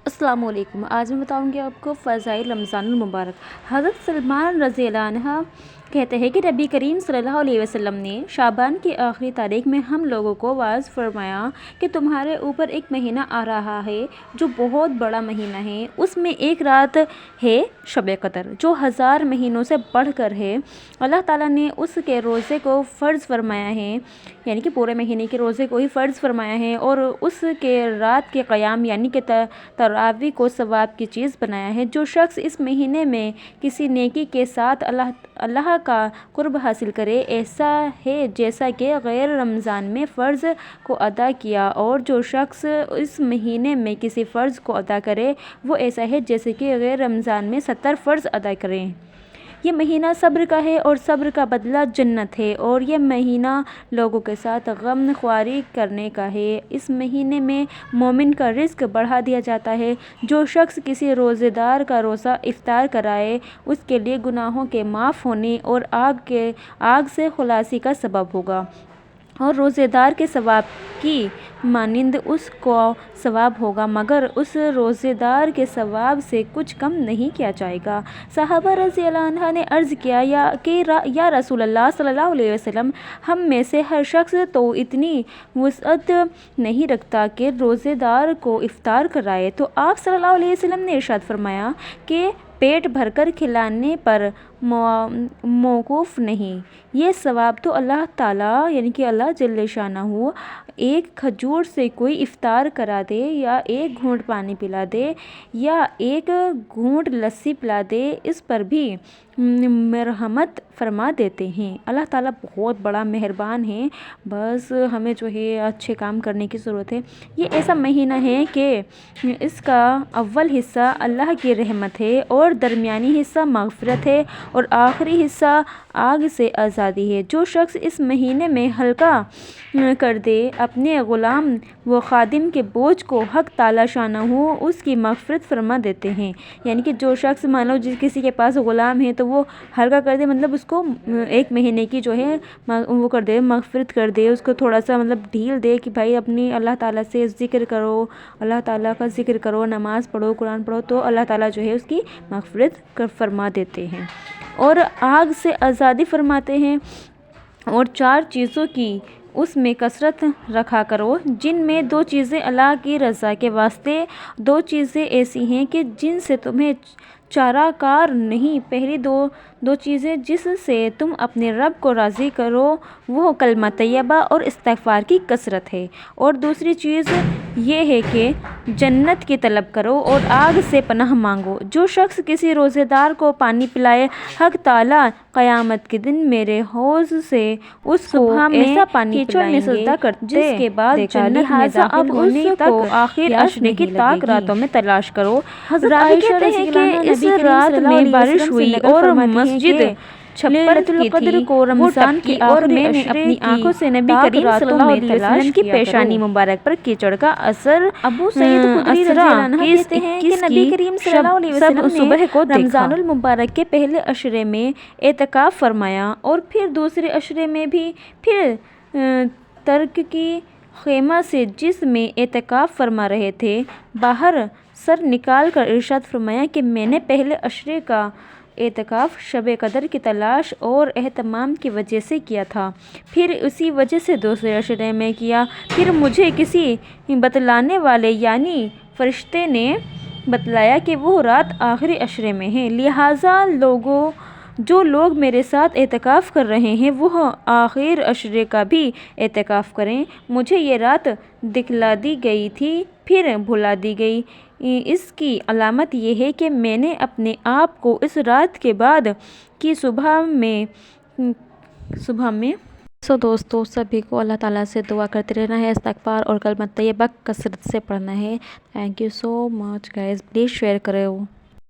السلام علیکم۔ آج میں بتاؤں گی آپ کو فضائل رمضان المبارک۔ حضرت سلمان رضی اللہ عنہ کہتے ہیں کہ نبی کریم صلی اللہ علیہ وسلم نے شعبان کی آخری تاریخ میں ہم لوگوں کو واعظ فرمایا کہ تمہارے اوپر ایک مہینہ آ رہا ہے جو بہت بڑا مہینہ ہے، اس میں ایک رات ہے شب قدر جو 1000 مہینوں سے بڑھ کر ہے۔ اللہ تعالیٰ نے اس کے روزے کو فرض فرمایا ہے، یعنی کہ پورے مہینے کے روزے کو ہی فرض فرمایا ہے، اور اس کے رات کے قیام یعنی کہ تراویح کو ثواب کی چیز بنایا ہے۔ جو شخص اس مہینے میں کسی نیکی کے ساتھ اللہ کا قرب حاصل کرے، ایسا ہے جیسا کہ غیر رمضان میں فرض کو ادا کیا، اور جو شخص اس مہینے میں کسی فرض کو ادا کرے وہ ایسا ہے جیسے کہ غیر رمضان میں 70 فرض ادا کریں۔ یہ مہینہ صبر کا ہے اور صبر کا بدلہ جنت ہے، اور یہ مہینہ لوگوں کے ساتھ غم خواری کرنے کا ہے۔ اس مہینے میں مومن کا رزق بڑھا دیا جاتا ہے۔ جو شخص کسی روزے دار کا روزہ افطار کرائے اس کے لیے گناہوں کے معاف ہونے اور آگ سے خلاصی کا سبب ہوگا، اور روزے دار کے ثواب کی مانند اس کو ثواب ہوگا، مگر اس روزے دار کے ثواب سے کچھ کم نہیں کیا جائے گا۔ صحابہ رضی اللہ عنہ نے عرض کیا یا رسول اللہ صلی اللہ علیہ وسلم، ہم میں سے ہر شخص تو اتنی وسعت نہیں رکھتا کہ روزے دار کو افطار کرائے، تو آپ صلی اللہ علیہ وسلم نے ارشاد فرمایا کہ پیٹ بھر کر کھلانے پر موقوف نہیں، یہ ثواب تو اللہ تعالیٰ یعنی کہ اللہ جل شانہ ایک کھجور سے کوئی افطار کرا دے، یا ایک گھونٹ پانی پلا دے، یا ایک گھونٹ لسی پلا دے، اس پر بھی مرحمت فرما دیتے ہیں۔ اللہ تعالیٰ بہت بڑا مہربان ہے، بس ہمیں جو ہے اچھے کام کرنے کی ضرورت ہے۔ یہ ایسا مہینہ ہے کہ اس کا اول حصہ اللہ کی رحمت ہے، اور درمیانی حصہ مغفرت ہے، اور آخری حصہ آگ سے آزادی ہے۔ جو شخص اس مہینے میں ہلکا کر دے اپنے غلام و خادم کے بوجھ کو، حق تعالیٰ شانہ اس کی مغفرت فرما دیتے ہیں۔ یعنی کہ جو شخص مان لو کسی کے پاس غلام ہے تو وہ ہلکا کر دے، مطلب اس کو ایک مہینے کی جو ہے وہ کر دے، مغفرت کر دے، اس کو تھوڑا سا مطلب ڈھیل دے کہ بھائی اپنی اللہ تعالیٰ سے ذکر کرو، اللہ تعالیٰ کا ذکر کرو، نماز پڑھو، قرآن پڑھو، تو اللہ تعالیٰ جو ہے اس کی مغفرت فرما دیتے ہیں، اور آگ سے آزادی فرماتے ہیں۔ اور 4 چیزوں کی اس میں کثرت رکھا کرو، جن میں 2 چیزیں اللہ کی رضا کے واسطے، 2 چیزیں ایسی ہیں کہ جن سے تمہیں چارہ کار نہیں۔ پہلی دو چیزیں جس سے تم اپنے رب کو راضی کرو وہ کلمہ طیبہ اور استغفار کی کثرت ہے، اور دوسری چیز یہ ہے کہ جنت کی طلب کرو اور آگ سے پناہ مانگو۔ جو شخص کسی روزے دار کو پانی پلائے، حق تعالیٰ قیامت کے دن میرے حوض سے اس کو ایسا پانی پلائیں گے جس کے بعد جنت میں داخل ہونے تک آخر عشر کی تاک راتوں میں تلاش کرو۔ حضرت عائشہ رضی اللہ عنہا اس رات میں بارش ہوئی اور مسجد چھپر کی تھی، کو رمضان کی اور میں نے اپنی آنکھوں سے نبی کریم صلی اللہ علیہ وسلم کی پیشانی مبارک پر کیچڑ کا اثر ابو سعید خدری رضی اللہ عنہ کہتے ہیں کہ نبی کریم صلی اللہ علیہ وسلم نے رمضان المبارک کے پہلے عشرے میں اعتکاف فرمایا، اور پھر دوسرے عشرے میں بھی، پھر ترک کی خیمہ سے جس میں اعتکاف فرما رہے تھے باہر سر نکال کر ارشاد فرمایا کہ میں نے پہلے عشرے کا اعتکاف شب قدر کی تلاش اور اہتمام کی وجہ سے کیا تھا، پھر اسی وجہ سے دوسرے عشرے میں کیا، پھر مجھے کسی بتلانے والے یعنی فرشتے نے بتلایا کہ وہ رات آخری عشرے میں ہے، لہٰذا جو لوگ میرے ساتھ اعتکاف کر رہے ہیں وہ آخر عشرے کا بھی اعتکاف کریں۔ مجھے یہ رات دکھلا دی گئی تھی پھر بھلا دی گئی، اس کی علامت یہ ہے کہ میں نے اپنے آپ کو اس رات کے بعد کی صبح میں دوستو سبھی کو اللہ تعالیٰ سے دعا کرتے رہنا ہے، استغفار اور کلمہ طیبہ کثرت سے پڑھنا ہے۔ Thank you so much guys, please share کرو۔